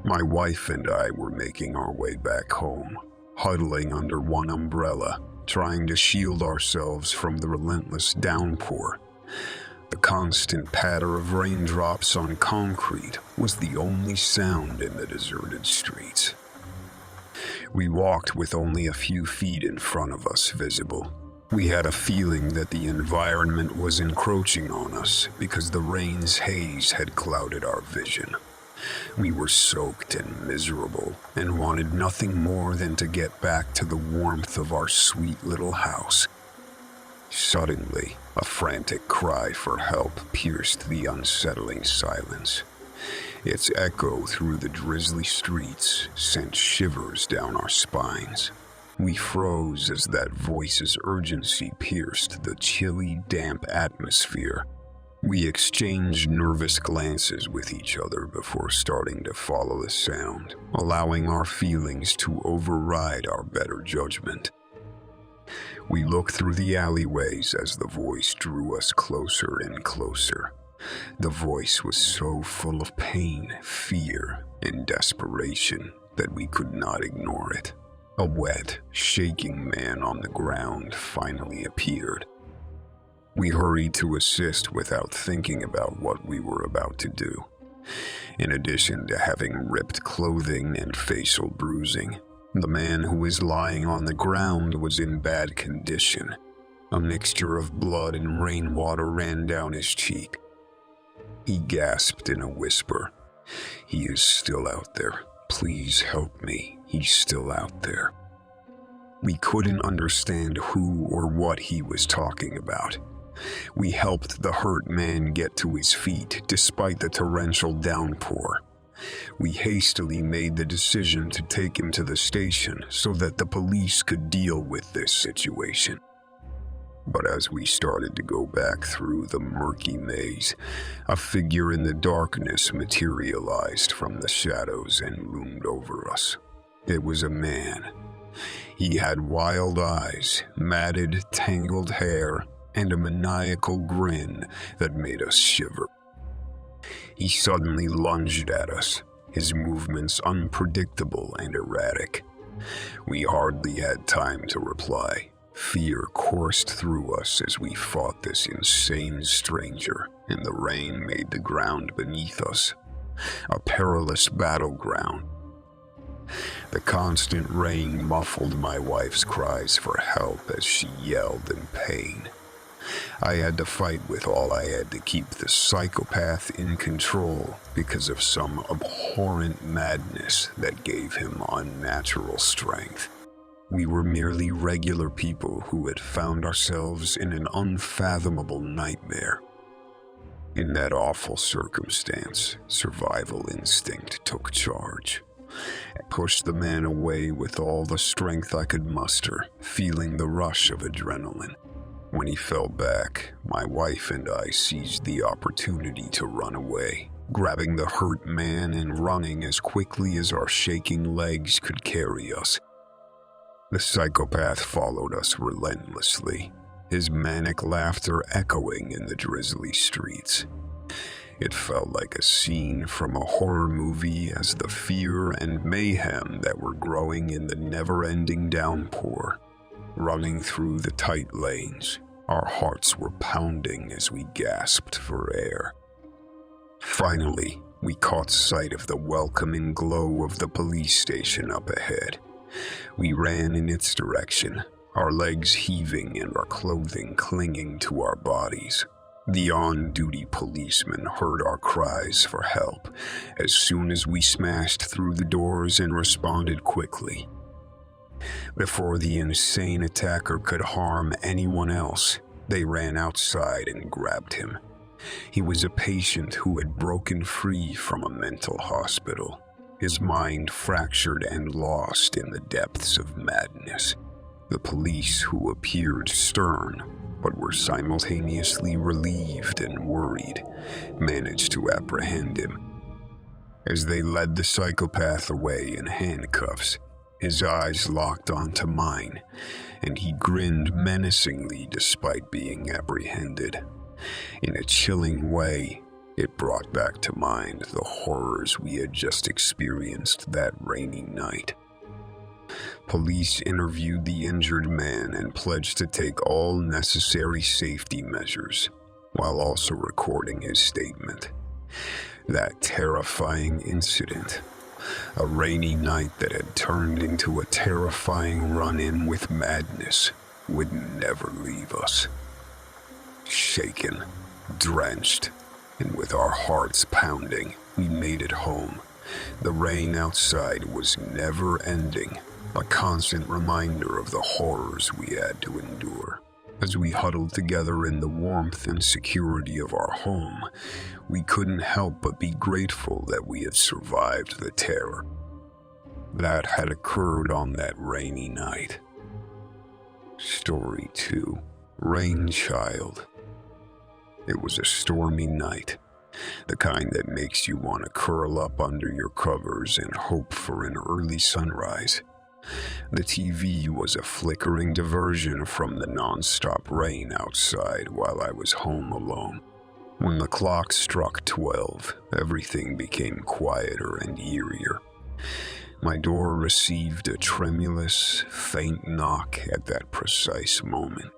My wife and I were making our way back home, huddling under one umbrella, trying to shield ourselves from the relentless downpour. The constant patter of raindrops on concrete was the only sound in the deserted streets. We walked with only a few feet in front of us visible. We had a feeling that the environment was encroaching on us because the rain's haze had clouded our vision. We were soaked and miserable and wanted nothing more than to get back to the warmth of our sweet little house. Suddenly, a frantic cry for help pierced the unsettling silence. Its echo through the drizzly streets sent shivers down our spines. We froze as that voice's urgency pierced the chilly, damp atmosphere. We exchanged nervous glances with each other before starting to follow the sound, allowing our feelings to override our better judgment. We looked through the alleyways as the voice drew us closer and closer. The voice was so full of pain, fear, and desperation that we could not ignore it. A wet, shaking man on the ground finally appeared. We hurried to assist without thinking about what we were about to do. In addition to having ripped clothing and facial bruising, the man who was lying on the ground was in bad condition. A mixture of blood and rainwater ran down his cheek. He gasped in a whisper, "He is still out there. Please help me. He's still out there." We couldn't understand who or what he was talking about. We helped the hurt man get to his feet despite the torrential downpour. We hastily made the decision to take him to the station so that the police could deal with this situation. But as we started to go back through the murky maze, a figure in the darkness materialized from the shadows and loomed over us. It was a man. He had wild eyes, matted, tangled hair, and a maniacal grin that made us shiver. He suddenly lunged at us, his movements unpredictable and erratic. We hardly had time to reply. Fear coursed through us as we fought this insane stranger, and the rain made the ground beneath us a perilous battleground. The constant rain muffled my wife's cries for help as she yelled in pain. I had to fight with all I had to keep the psychopath in control because of some abhorrent madness that gave him unnatural strength. We were merely regular people who had found ourselves in an unfathomable nightmare. In that awful circumstance, survival instinct took charge. I pushed the man away with all the strength I could muster, feeling the rush of adrenaline. When he fell back, my wife and I seized the opportunity to run away, grabbing the hurt man and running as quickly as our shaking legs could carry us. The psychopath followed us relentlessly, his manic laughter echoing in the drizzly streets. It felt like a scene from a horror movie as the fear and mayhem that were growing in the never-ending downpour. Running through the tight lanes, our hearts were pounding as we gasped for air. Finally, we caught sight of the welcoming glow of the police station up ahead. We ran in its direction, our legs heaving and our clothing clinging to our bodies. The on-duty policeman heard our cries for help as soon as we smashed through the doors and responded quickly. Before the insane attacker could harm anyone else, they ran outside and grabbed him. He was a patient who had broken free from a mental hospital, his mind fractured and lost in the depths of madness. The police, who appeared stern but were simultaneously relieved and worried, managed to apprehend him. As they led the psychopath away in handcuffs, his eyes locked onto mine, and he grinned menacingly despite being apprehended. In a chilling way, It brought back to mind the horrors we had just experienced that rainy night. Police interviewed the injured man and pledged to take all necessary safety measures, while also recording his statement. That terrifying incident, a rainy night that had turned into a terrifying run-in with madness, would never leave us. Shaken, drenched, and with our hearts pounding, we made it home. The rain outside was never ending, a constant reminder of the horrors we had to endure. As we huddled together in the warmth and security of our home, we couldn't help but be grateful that we had survived the terror that had occurred on that rainy night. Story 2. Rain Child. It was a stormy night, the kind that makes you want to curl up under your covers and hope for an early sunrise. The TV was a flickering diversion from the non-stop rain outside while I was home alone. When the clock struck 12, everything became quieter and eerier. My door received a tremulous, faint knock at that precise moment.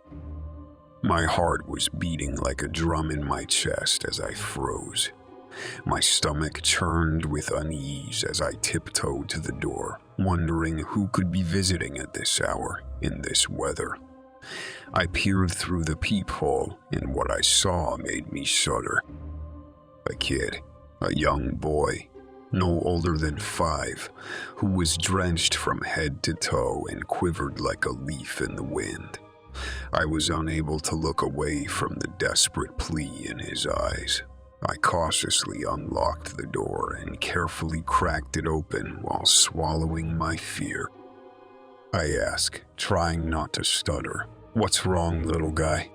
My heart was beating like a drum in my chest as I froze. My stomach churned with unease as I tiptoed to the door, wondering who could be visiting at this hour, in this weather. I peered through the peephole, and what I saw made me shudder. A kid, a young boy, no older than 5, who was drenched from head to toe and quivered like a leaf in the wind. I was unable to look away from the desperate plea in his eyes. I cautiously unlocked the door and carefully cracked it open while swallowing my fear. I asked, trying not to stutter, "What's wrong, little guy?"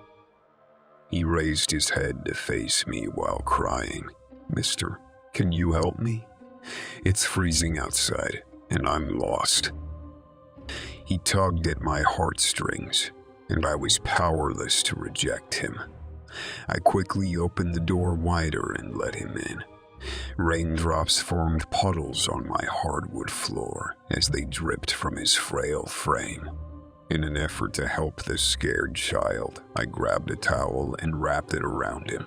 He raised his head to face me while crying, "Mister, can you help me? It's freezing outside, and I'm lost." He tugged at my heartstrings, and I was powerless to reject him. I quickly opened the door wider and let him in. Raindrops formed puddles on my hardwood floor as they dripped from his frail frame. In an effort to help the scared child, I grabbed a towel and wrapped it around him.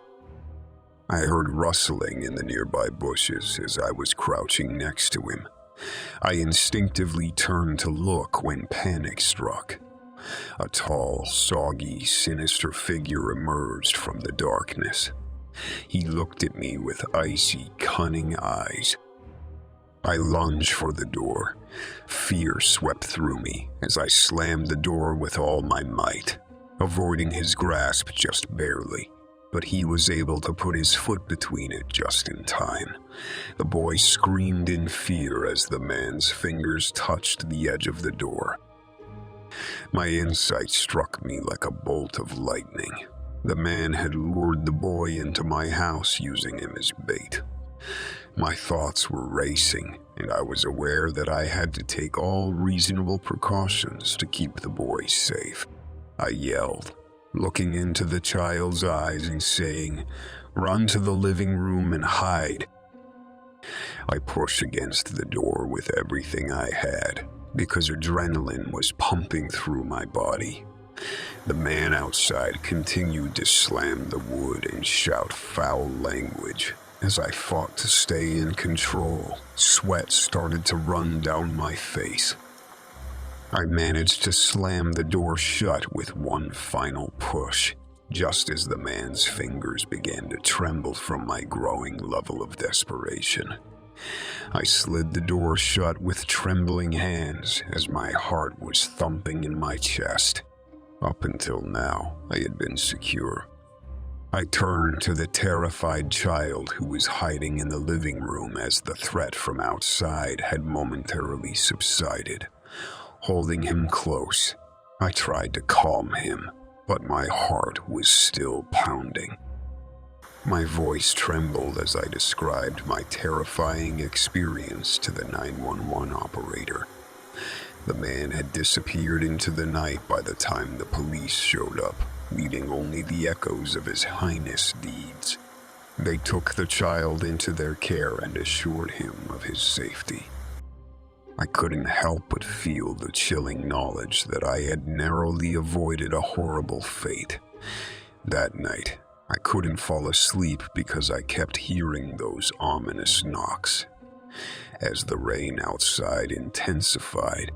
I heard rustling in the nearby bushes as I was crouching next to him. I instinctively turned to look when panic struck. A tall, soggy, sinister figure emerged from the darkness. He looked at me with icy, cunning eyes. I lunged for the door. Fear swept through me as I slammed the door with all my might, avoiding his grasp just barely. But he was able to put his foot between it just in time. The boy screamed in fear as the man's fingers touched the edge of the door. My insight struck me like a bolt of lightning. The man had lured the boy into my house using him as bait. My thoughts were racing, and I was aware that I had to take all reasonable precautions to keep the boy safe. I yelled, looking into the child's eyes and saying, "Run to the living room and hide." I pushed against the door with everything I had, because adrenaline was pumping through my body. The man outside continued to slam the wood and shout foul language. As I fought to stay in control, sweat started to run down my face. I managed to slam the door shut with one final push, just as the man's fingers began to tremble from my growing level of desperation. I slid the door shut with trembling hands as my heart was thumping in my chest. Up until now, I had been secure. I turned to the terrified child who was hiding in the living room as the threat from outside had momentarily subsided. Holding him close, I tried to calm him, but my heart was still pounding. My voice trembled as I described my terrifying experience to the 911 operator. The man had disappeared into the night by the time the police showed up, leaving only the echoes of his heinous deeds. They took the child into their care and assured him of his safety. I couldn't help but feel the chilling knowledge that I had narrowly avoided a horrible fate. That night, I couldn't fall asleep because I kept hearing those ominous knocks. As the rain outside intensified.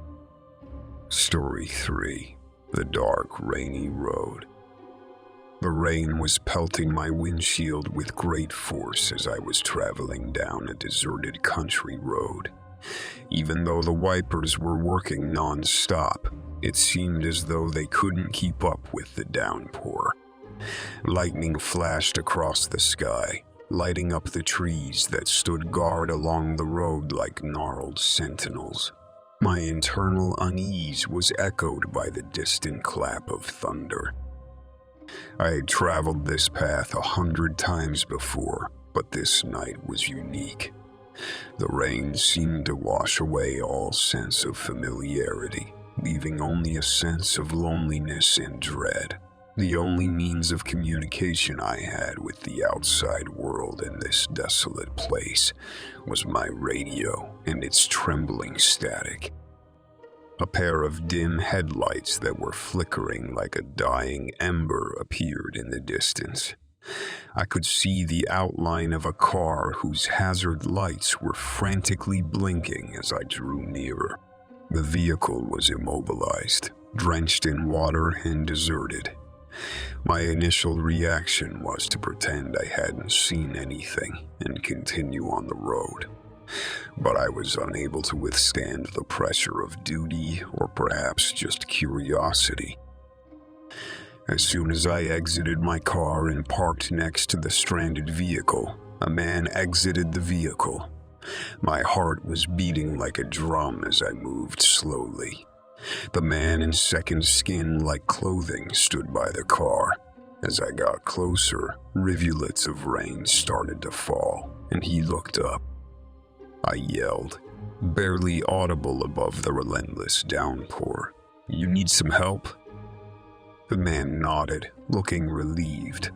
Story 3. The Dark, Rainy Road. The rain was pelting my windshield with great force as I was traveling down a deserted country road. Even though the wipers were working non-stop, it seemed as though they couldn't keep up with the downpour. Lightning flashed across the sky, lighting up the trees that stood guard along the road like gnarled sentinels. My internal unease was echoed by the distant clap of thunder. I had traveled this path 100 times before, but this night was unique. The rain seemed to wash away all sense of familiarity, leaving only a sense of loneliness and dread. The only means of communication I had with the outside world in this desolate place was my radio and its trembling static. A pair of dim headlights that were flickering like a dying ember appeared in the distance. I could see the outline of a car whose hazard lights were frantically blinking as I drew nearer. The vehicle was immobilized, drenched in water and deserted. My initial reaction was to pretend I hadn't seen anything and continue on the road. But I was unable to withstand the pressure of duty or perhaps just curiosity. As soon as I exited my car and parked next to the stranded vehicle, a man exited the vehicle. My heart was beating like a drum as I moved slowly. The man in second skin-like clothing stood by the car. As I got closer, rivulets of rain started to fall, and he looked up. I yelled, barely audible above the relentless downpour. "You need some help?" The man nodded, looking relieved.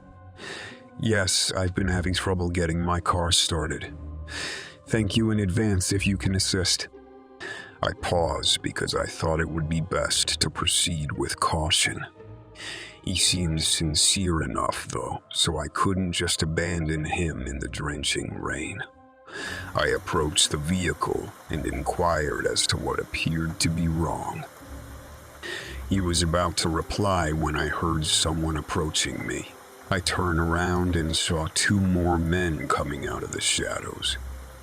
"Yes, I've been having trouble getting my car started. Thank you in advance if you can assist." I paused because I thought it would be best to proceed with caution. He seemed sincere enough, though, so I couldn't just abandon him in the drenching rain. I approached the vehicle and inquired as to what appeared to be wrong. He was about to reply when I heard someone approaching me. I turned around and saw 2 more men coming out of the shadows.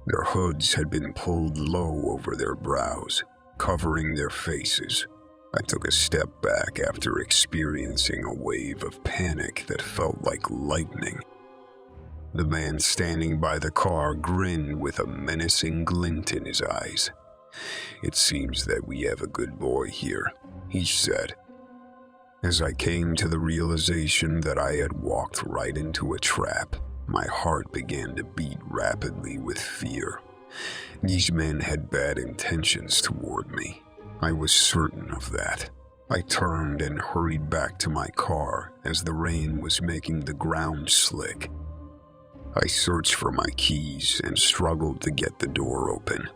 Their hoods had been pulled low over their brows, covering their faces. I took a step back after experiencing a wave of panic that felt like lightning. The man standing by the car grinned with a menacing glint in his eyes. "It seems that we have a good boy here," he said. As I came to the realization that I had walked right into a trap, my heart began to beat rapidly with fear. These men had bad intentions toward me. I was certain of that. I turned and hurried back to my car as the rain was making the ground slick. I searched for my keys and struggled to get the door open.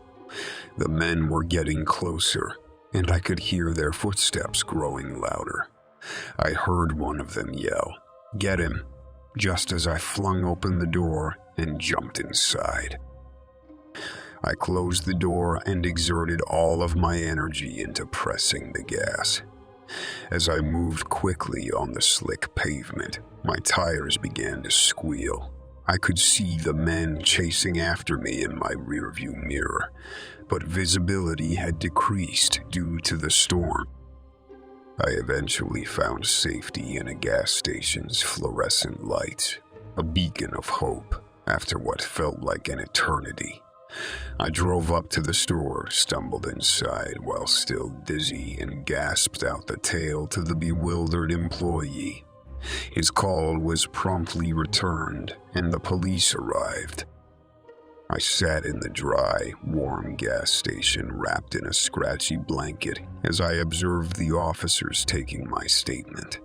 The men were getting closer, and I could hear their footsteps growing louder. I heard one of them yell, "Get him," just as I flung open the door and jumped inside. I closed the door and exerted all of my energy into pressing the gas. As I moved quickly on the slick pavement, my tires began to squeal. I could see the men chasing after me in my rearview mirror, but visibility had decreased due to the storm. I eventually found safety in a gas station's fluorescent lights, a beacon of hope after what felt like an eternity. I drove up to the store, stumbled inside while still dizzy, and gasped out the tale to the bewildered employee. His call was promptly returned, and the police arrived. I sat in the dry, warm gas station wrapped in a scratchy blanket as I observed the officers taking my statement.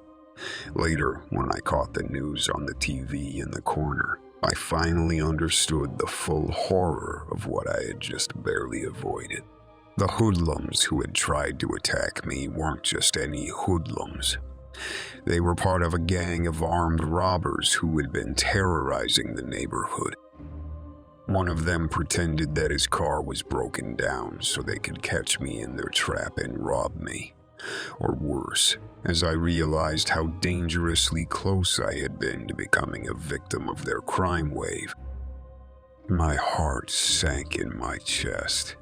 Later, when I caught the news on the TV in the corner, I finally understood the full horror of what I had just barely avoided. The hoodlums who had tried to attack me weren't just any hoodlums. They were part of a gang of armed robbers who had been terrorizing the neighborhood. One of them pretended that his car was broken down so they could catch me in their trap and rob me. Or worse, as I realized how dangerously close I had been to becoming a victim of their crime wave, my heart sank in my chest.